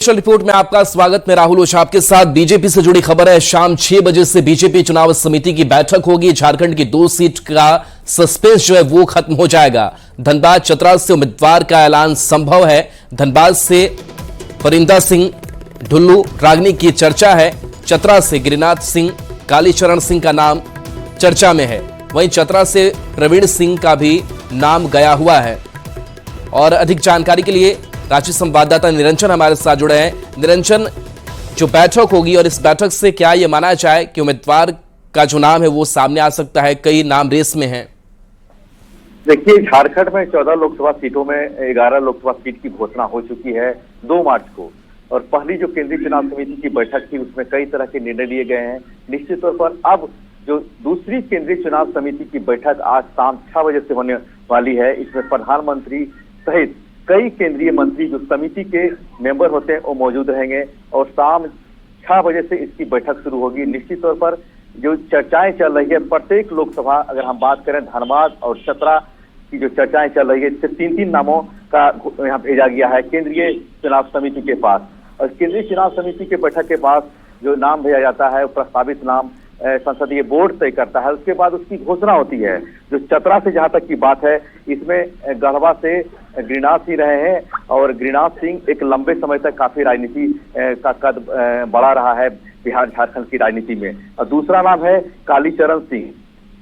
Report में आपका स्वागत। मैं राहुल ओझा आपके साथ। बीजेपी से जुड़ी खबर है। शाम 6 बजे से बीजेपी चुनाव समिति की बैठक होगी। झारखंड की 2 सीट का सस्पेंस जो है वो खत्म हो जाएगा। धनबाद चतरा से उम्मीदवार का ऐलान संभव है। धनबाद से परिंदा सिंह ढुल्लू रागनी की चर्चा है। चतरा से गिरिनाथ सिंह कालीचरण सिंह का नाम चर्चा में है। वहीं चतरा से प्रवीण सिंह का भी नाम गया हुआ है। और अधिक जानकारी के लिए रांची संवाददाता निरंजन हमारे साथ जुड़े हैं। निरंजन, जो बैठक होगी और इस बैठक से क्या यह माना जाए कि उम्मीदवार का जो नाम है वो सामने आ सकता है? कई नाम रेस में हैं। देखिए, झारखंड में 14 लोकसभा सीटों में 11 लोकसभा सीट की घोषणा हो चुकी है 2 मार्च को। और पहली जो केंद्रीय चुनाव समिति की बैठक थी उसमें कई तरह के निर्णय लिए गए हैं। निश्चित तौर पर अब जो दूसरी केंद्रीय चुनाव समिति की बैठक आज शाम 6 बजे से होने वाली है, इसमें प्रधानमंत्री सहित कई केंद्रीय मंत्री जो समिति के मेंबर होते हैं वो मौजूद रहेंगे और शाम 6 बजे से इसकी बैठक शुरू होगी। निश्चित तौर पर जो चर्चाएं चल रही है, प्रत्येक लोकसभा, अगर हम बात करें धनबाद और चतरा की जो चर्चाएं चल रही है, इससे 3-3 नामों का यहाँ भेजा गया है केंद्रीय चुनाव समिति के पास। और केंद्रीय चुनाव समिति के बैठक के बाद जो नाम भेजा जाता है वो प्रस्तावित नाम संसदीय बोर्ड तय करता है। उसके बाद उसकी घोषणा होती है। जो चतरा से जहां तक की बात है, इसमें गढ़वा से गिरिनाथ सिंह रहे हैं और गिरिनाथ सिंह एक लंबे समय तक काफी राजनीति का कद बढ़ा रहा है बिहार झारखंड की राजनीति में। और दूसरा नाम है कालीचरण सिंह,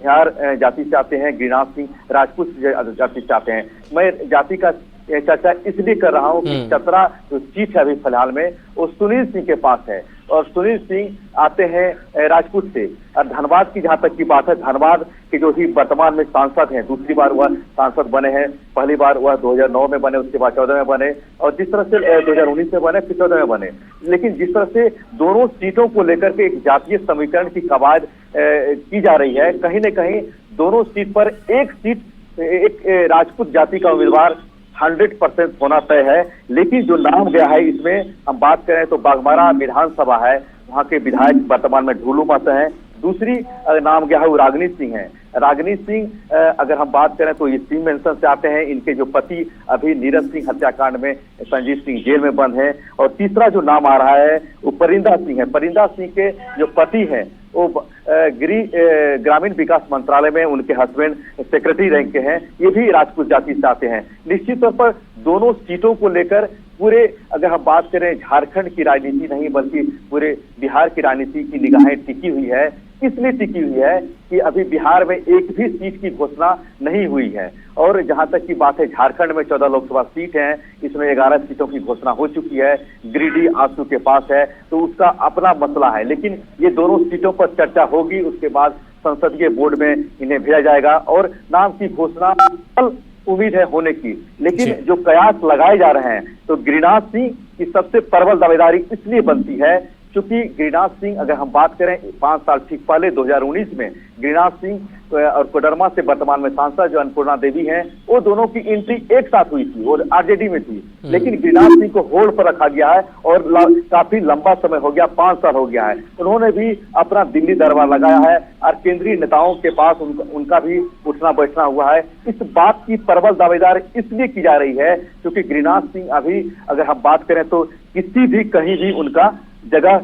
बिहार जाति से आते हैं। गिरिनाथ सिंह राजपूत जाति से आते हैं। मैं जाति का चर्चा इसलिए कर रहा हूँ कि चतरा जो सीट है अभी फिलहाल में वो सुनील सिंह के पास है और सुनील सिंह आते हैं राजपूत से। और धनबाद की जहां तक की बात है, धनबाद के जो ही वर्तमान में सांसद हैं, दूसरी बार वह सांसद बने हैं। पहली बार वह 2009 में बने, उसके बाद 14 में बने और जिस तरह से 2019 में बने, फिर 14 में बने। लेकिन जिस तरह से दोनों सीटों को लेकर के एक जातीय समीकरण की कवायद की जा रही है, कहीं न कहीं दोनों सीट पर एक राजपूत जाति का उम्मीदवार 100% होना तय है। लेकिन जो नाम गया है, इसमें हम बात करें तो बाघमारा विधानसभा है, वहां के विधायक वर्तमान में ढुल्लू मत हैं। दूसरी नाम गया है वो रागनी सिंह है। रागनी सिंह अगर हम बात करें तो ये सिंह मेंशन से आते हैं। इनके जो पति अभी नीरज सिंह हत्याकांड में संजीव सिंह जेल में बंद है। और तीसरा जो नाम आ रहा है वो परिंदा सिंह है। परिंदा सिंह के जो पति हैं वो ग्रामीण विकास मंत्रालय में उनके हस्बैंड सेक्रेटरी रैंक के हैं। ये भी राजपूत जाति से आते हैं। निश्चित तौर पर दोनों सीटों को लेकर पूरे, अगर हम बात करें झारखंड की राजनीति नहीं बल्कि पूरे बिहार की राजनीति की निगाहें टिकी हुई है। इसलिए टिकी हुई है कि अभी बिहार में एक भी सीट की घोषणा नहीं हुई है। और जहां तक की बात है, झारखंड में 14 लोकसभा सीट हैं, इसमें 11 सीटों की घोषणा हो चुकी है। गिरिडीह आंसू के पास है तो उसका अपना मसला है। लेकिन ये दोनों सीटों पर चर्चा होगी, उसके बाद संसदीय बोर्ड में इन्हें भेजा जाएगा और नाम की घोषणा कल उम्मीद है होने की। लेकिन जो कयास लगाए जा रहे हैं तो गिरिनाथ सिंह की सबसे प्रबल दावेदारी इसलिए बनती है क्योंकि गिरिनाथ सिंह, अगर हम बात करें 5 साल ठीक पहले 2019 में गिरिनाथ सिंह और कोडरमा से वर्तमान में सांसद जो अन्नपूर्णा देवी हैं, वो दोनों की एंट्री एक साथ हुई थी और आरजेडी में थी। लेकिन गिरिनाथ सिंह को होल्ड पर रखा गया है और काफी लंबा समय हो गया, 5 साल हो गया है। उन्होंने भी अपना दिल्ली दरबार लगाया है और केंद्रीय नेताओं के पास उनका भी उठना बैठना हुआ है। इस बात की प्रबल दावेदार इसलिए की जा रही है क्योंकि गिरिनाथ सिंह अभी, अगर हम बात करें तो किसी भी कहीं भी उनका जगह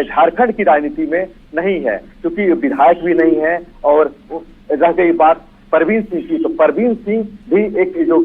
झारखंड की राजनीति में नहीं है, क्योंकि विधायक भी नहीं है। और रह गई बात प्रवीण सिंह की, तो प्रवीण सिंह भी एक जो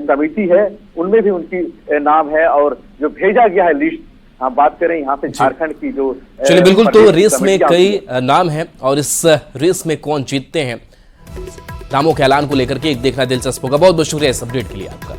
कमेटी है उनमें भी उनकी नाम है और जो भेजा गया है लिस्ट, हम बात करें यहाँ से झारखंड की जो चलिए बिल्कुल। तो रेस में कई नाम है और इस रेस में कौन जीतते हैं, नामों के ऐलान को लेकर के एक देखना दिलचस्प होगा। बहुत बहुत शुक्रिया इस अपडेट के लिए आपका।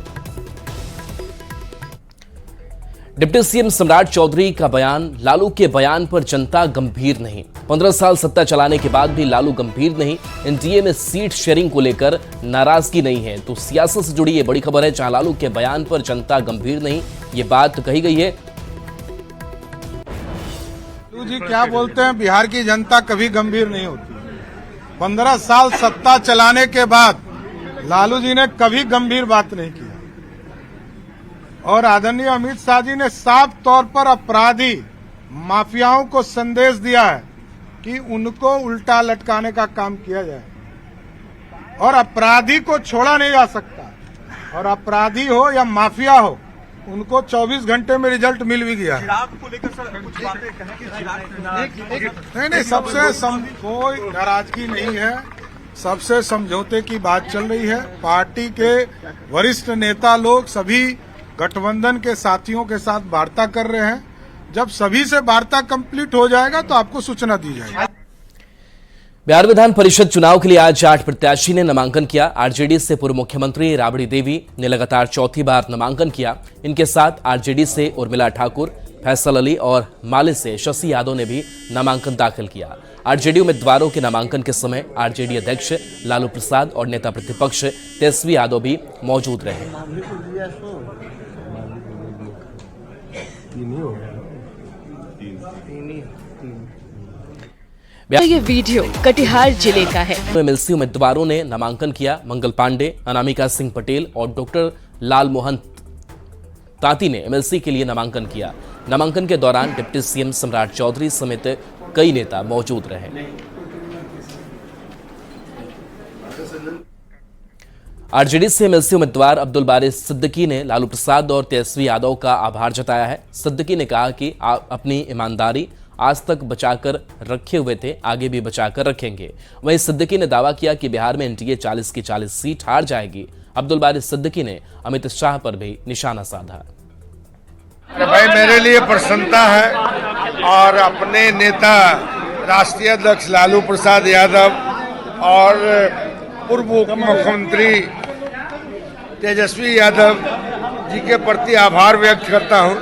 डिप्टी सीएम सम्राट चौधरी का बयान, लालू के बयान पर जनता गंभीर नहीं। 15 साल सत्ता चलाने के बाद भी लालू गंभीर नहीं। एनडीए में सीट शेयरिंग को लेकर नाराजगी नहीं है। तो सियासत से जुड़ी ये बड़ी खबर है, जहां लालू के बयान पर जनता गंभीर नहीं, ये बात कही गई है। लालू जी क्या बोलते हैं, बिहार की जनता कभी गंभीर नहीं होती। 15 साल सत्ता चलाने के बाद लालू जी ने कभी गंभीर बात नहीं की। और आदरणीय अमित शाह जी ने साफ तौर पर अपराधी माफियाओं को संदेश दिया है कि उनको उल्टा लटकाने का काम किया जाए और अपराधी को छोड़ा नहीं जा सकता। और अपराधी हो या माफिया हो, उनको 24 घंटे में रिजल्ट मिल भी गया है। चिराग को लेकर सर कुछ बातें कहें कि चिराग नहीं, सबसे कोई नाराजगी नहीं है, सबसे समझौते की बात चल रही है। पार्टी के वरिष्ठ नेता लोग सभी गठबंधन के साथियों के साथ वार्ता कर रहे हैं। जब सभी से वार्ता कंप्लीट हो जाएगा तो आपको सूचना दी जाएगी। बिहार विधान परिषद चुनाव के लिए आज 8 प्रत्याशी ने नामांकन किया। आरजेडी से पूर्व मुख्यमंत्री राबड़ी देवी ने लगातार चौथी बार नामांकन किया। इनके साथ आरजेडी से उर्मिला ठाकुर, फैसल अली और माले से शशि यादव ने भी नामांकन दाखिल किया। आरजेडी उम्मीदवारों के नामांकन के समय आरजेडी अध्यक्ष लालू प्रसाद और नेता प्रतिपक्ष तेजस्वी यादव भी मौजूद रहे। ये वीडियो कटिहार जिले का है। एमएलसी उम्मीदवारों ने नामांकन किया। मंगल पांडे, अनामिका सिंह पटेल और डॉक्टर लाल मोहन तांती ने एमएलसी के लिए नामांकन किया। नामांकन के दौरान डिप्टी सीएम सम्राट चौधरी समेत कई नेता मौजूद रहे। आरजेडी से एमएलसी उम्मीदवार अब्दुल बारी सिद्दीकी ने लालू प्रसाद और तेजस्वी यादव का आभार जताया है। सिद्दीकी ने कहा कि आप अपनी ईमानदारी आज तक बचाकर रखे हुए थे, आगे भी बचाकर रखेंगे। वहीं सिद्दीकी ने दावा किया कि बिहार में एनडीए 40 की 40 सीट हार जाएगी। अब्दुल बारी सिद्दीकी ने अमित शाह पर भी निशाना साधा। भाई मेरे लिए प्रसन्नता है और अपने नेता राष्ट्रीय अध्यक्ष लालू प्रसाद यादव और पूर्व उप मुख्यमंत्री तेजस्वी यादव जी के प्रति आभार व्यक्त करता हूं।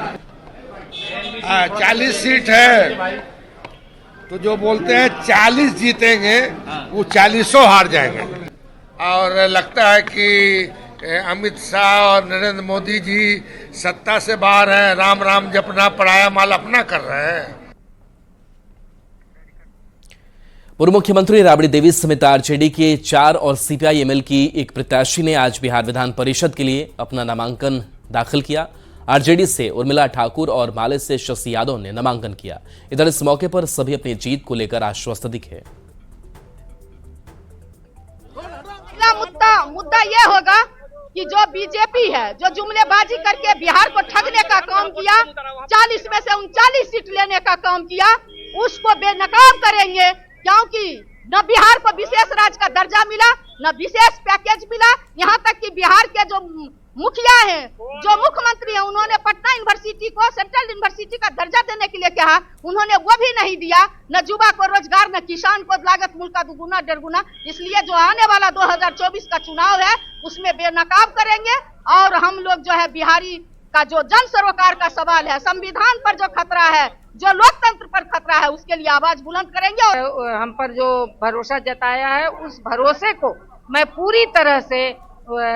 40 सीट है तो जो बोलते हैं 40 जीतेंगे वो 40 हार जाएंगे। और लगता है कि अमित शाह और नरेंद्र मोदी जी सत्ता से बाहर हैं, राम राम जपना पराया माल अपना कर रहे हैं। पूर्व मुख्यमंत्री राबड़ी देवी समेत आरजेडी के 4 और सीपीआई-एमएल की एक प्रत्याशी ने आज बिहार विधान परिषद के लिए अपना नामांकन दाखिल किया। आरजेडी से उर्मिला ठाकुर और माले से शशि यादव ने नामांकन किया। इधर इस मौके पर सभी अपनी जीत को लेकर आश्वस्त दिखे। मुद्दा ये होगा कि जो बीजेपी है, जो जुमलेबाजी करके बिहार को ठगने का काम किया, 40 में से 39 सीट लेने का काम किया, उसको बेनकाब करेंगे। क्योंकि न बिहार को विशेष राज्य का दर्जा मिला, न विशेष पैकेज मिला। यहाँ तक कि बिहार के जो मुखिया हैं, जो मुख्यमंत्री हैं, उन्होंने पटना यूनिवर्सिटी को सेंट्रल यूनिवर्सिटी का दर्जा देने के लिए कहा, उन्होंने वो भी नहीं दिया। न युवा को रोजगार, न किसान को लागत मूल्य का दुगुना डेढ़ गुना। इसलिए जो आने वाला 2024 का चुनाव है उसमें बेनकाब करेंगे। और हम लोग जो है बिहारी का जो जन सरोकार का सवाल है, संविधान पर जो खतरा है, जो लोकतंत्र पर खतरा है, उसके लिए आवाज बुलंद करेंगे। और हम पर जो भरोसा जताया है उस भरोसे को मैं पूरी तरह से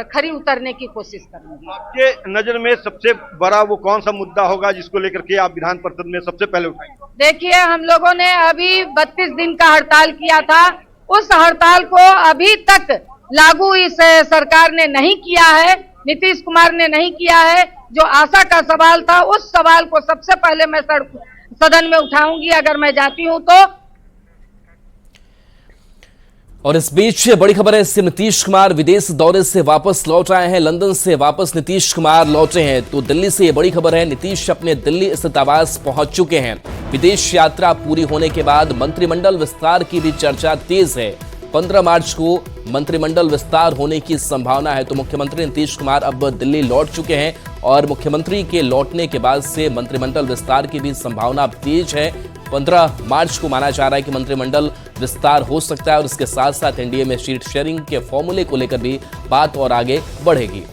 खरी उतरने की कोशिश करूंगी। आपके नजर में सबसे बड़ा वो कौन सा मुद्दा होगा जिसको लेकर के आप विधान परिषद में सबसे पहले उठाएंगे? देखिए, हम लोगों ने अभी 32 दिन का हड़ताल किया था। उस हड़ताल को अभी तक लागू इस सरकार ने नहीं किया है, नीतीश कुमार ने नहीं किया है। जो आशा का सवाल था, उस सवाल को सबसे पहले मैं सदन में उठाऊंगी अगर मैं जाती हूं तो। और इस बीच बड़ी खबर है, सीएम नीतीश कुमार विदेश दौरे से वापस लौट आए हैं। लंदन से वापस नीतीश कुमार लौटे हैं। तो दिल्ली से ये बड़ी खबर है, नीतीश अपने दिल्ली स्थित आवास पहुंच चुके हैं। विदेश यात्रा पूरी होने के बाद मंत्रिमंडल विस्तार की भी चर्चा तेज है। 15 मार्च को मंत्रिमंडल विस्तार होने की संभावना है। तो मुख्यमंत्री नीतीश कुमार अब दिल्ली लौट चुके हैं और मुख्यमंत्री के लौटने के बाद से मंत्रिमंडल विस्तार की भी संभावना तेज है। 15 मार्च को माना जा रहा है कि मंत्रिमंडल विस्तार हो सकता है और इसके साथ साथ एनडीए में सीट शेयरिंग के फॉर्मूले को लेकर भी बात और आगे बढ़ेगी।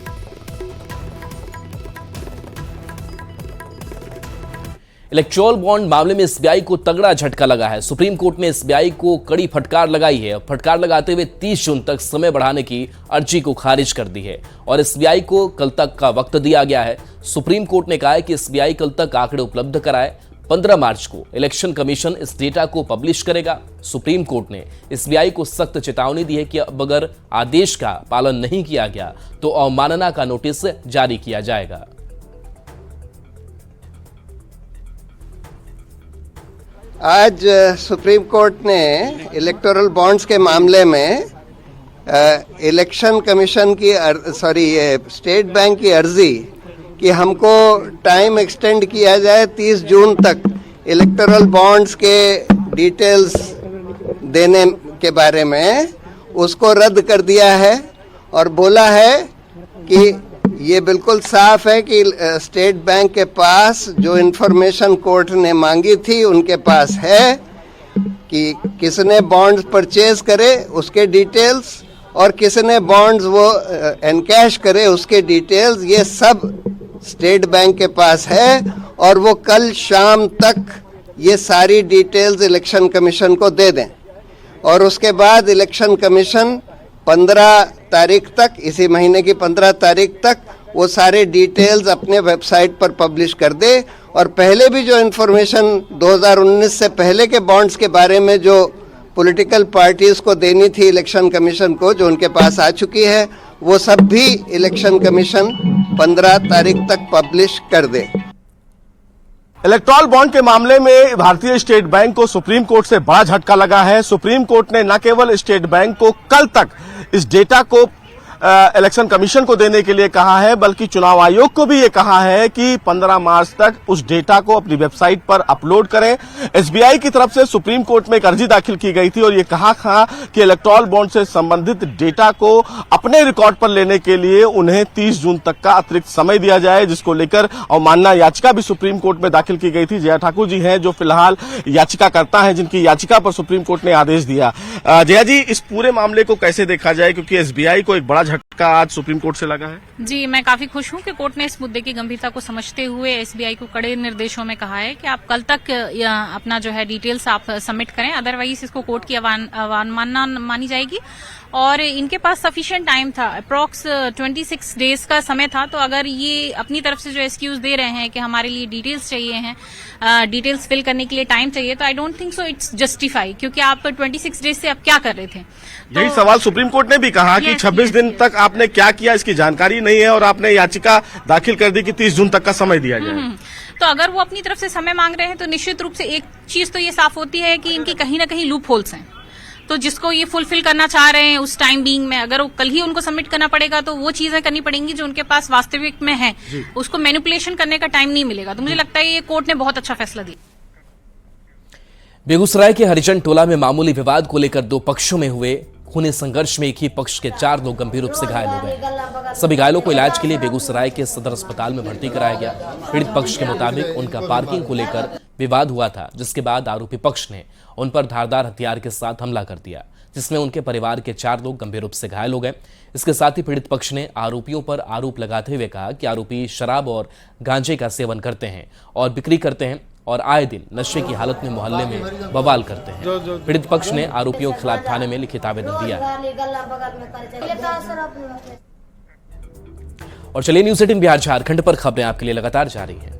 इलेक्टोरल बॉन्ड मामले में एसबीआई को तगड़ा झटका लगा है। सुप्रीम कोर्ट ने एसबीआई को कड़ी फटकार लगाई है। फटकार लगाते हुए 30 जून तक समय बढ़ाने की अर्जी को खारिज कर दी है और एसबीआई को कल तक का वक्त दिया गया है। सुप्रीम कोर्ट ने कहा है कि एसबीआई कल तक आंकड़े उपलब्ध कराए। 15 मार्च को इलेक्शन कमीशन इस डेटा को पब्लिश करेगा। सुप्रीम कोर्ट ने एसबीआई को सख्त चेतावनी दी है कि अब अगर आदेश का पालन नहीं किया गया तो अवमानना का नोटिस जारी किया जाएगा। आज सुप्रीम कोर्ट ने इलेक्टोरल बॉन्ड्स के मामले में इलेक्शन कमीशन की स्टेट बैंक की अर्जी कि हमको टाइम एक्सटेंड किया जाए 30 जून तक इलेक्टोरल बॉन्ड्स के डिटेल्स देने के बारे में, उसको रद्द कर दिया है और बोला है कि ये बिल्कुल साफ है कि स्टेट बैंक के पास जो इन्फॉर्मेशन कोर्ट ने मांगी थी उनके पास है कि किसने बॉन्ड्स परचेज करे उसके डिटेल्स और किसने बॉन्ड्स वो एनकैश करे उसके डिटेल्स, ये सब स्टेट बैंक के पास है और वो कल शाम तक ये सारी डिटेल्स इलेक्शन कमीशन को दे दें और उसके बाद इलेक्शन कमीशन 15 तारीख तक, इसी महीने की 15 तारीख तक वो सारे डिटेल्स अपने वेबसाइट पर पब्लिश कर दे। और पहले भी जो इन्फॉर्मेशन 2019 से पहले के बॉन्ड्स के बारे में जो पॉलिटिकल पार्टीज को देनी थी इलेक्शन कमीशन को, जो उनके पास आ चुकी है, वो सब भी इलेक्शन कमीशन 15 तारीख तक पब्लिश कर दे। इलेक्टोरल बॉन्ड के मामले में भारतीय स्टेट बैंक को सुप्रीम कोर्ट से बड़ा झटका लगा है। सुप्रीम कोर्ट ने न केवल स्टेट बैंक को कल तक इस डेटा को इलेक्शन कमीशन को देने के लिए कहा है, बल्कि चुनाव आयोग को भी ये कहा है कि 15 मार्च तक उस डेटा को अपनी वेबसाइट पर अपलोड करें। एसबीआई की तरफ से सुप्रीम कोर्ट में एक अर्जी दाखिल की गई थी और ये कहा था कि इलेक्टोरल बॉन्ड से संबंधित डेटा को अपने रिकॉर्ड पर लेने के लिए उन्हें 30 जून तक का अतिरिक्त समय दिया जाए, जिसको लेकर अवमानना याचिका भी सुप्रीम कोर्ट में दाखिल की गई थी। जया ठाकुर जी हैं जो फिलहाल याचिकाकर्ता हैं, जिनकी याचिका पर सुप्रीम कोर्ट ने आदेश दिया। जया जी, इस पूरे मामले को कैसे देखा जाए, क्योंकि एसबीआई को एक बड़ा झटका आज सुप्रीम कोर्ट से लगा है? जी, मैं काफी खुश हूं कि कोर्ट ने इस मुद्दे की गंभीरता को समझते हुए एसबीआई को कड़े निर्देशों में कहा है कि आप कल तक अपना जो है डिटेल्स आप सबमिट करें, अदरवाइज इसको कोर्ट की अवमानना मानी जाएगी। और इनके पास सफिशिएंट टाइम था, अप्रॉक्स 26 डेज का समय था। तो अगर ये अपनी तरफ से जो एक्सक्यूज दे रहे हैं कि हमारे लिए डिटेल्स चाहिए हैं, डिटेल्स फिल करने के लिए टाइम चाहिए, तो I don't think so it's justify, क्योंकि आप 26 डेज से आप क्या कर रहे थे। यही सवाल सुप्रीम कोर्ट ने भी कहा कि 26 दिन तक आपने क्या किया इसकी जानकारी नहीं है और आपने याचिका दाखिल कर दी कि 30 जून तक का समय दिया जाए। तो अगर वो अपनी तरफ से समय मांग रहे हैं तो निश्चित रूप से एक चीज तो ये साफ होती है कि इनकी कहीं ना कहीं लूप होल्स हैं। तो जिसको ये फुलफिल करना चाह रहे हैं उस टाइम बीइंग में, अगर वो कल ही उनको सबमिट करना पड़ेगा तो वो चीजें करनी पड़ेंगी जो उनके पास वास्तविक में है, उसको मैनिपुलेशन करने का टाइम नहीं मिलेगा। तो मुझे लगता है ये कोर्ट ने बहुत अच्छा फैसला दिया। बेगूसराय के हरिजन टोला में मामूली विवाद को लेकर दो पक्षों में हुए खूनी संघर्ष में एक ही पक्ष के 4 लोग गंभीर रूप से घायल हो गए। सभी घायलों को इलाज के लिए बेगूसराय के सदर अस्पताल में भर्ती कराया गया। पीड़ित पक्ष के मुताबिक उनका पार्किंग को लेकर विवाद हुआ था, जिसके बाद आरोपी पक्ष ने उन पर धारदार हथियार के साथ हमला कर दिया, जिसमें उनके परिवार के 4 लोग गंभीर रूप से घायल हो गए। इसके साथ ही पीड़ित पक्ष ने आरोपियों पर आरोप लगाते हुए कहा कि आरोपी शराब और गांजे का सेवन करते हैं और बिक्री करते हैं और आए दिन नशे की हालत में मोहल्ले में बवाल करते हैं। पीड़ित पक्ष ने आरोपियों के खिलाफ थाने में लिखित आवेदन दिया। और चलिए न्यूज़ 18 बिहार झारखंड पर खबरें आपके लिए लगातार जारी हैं।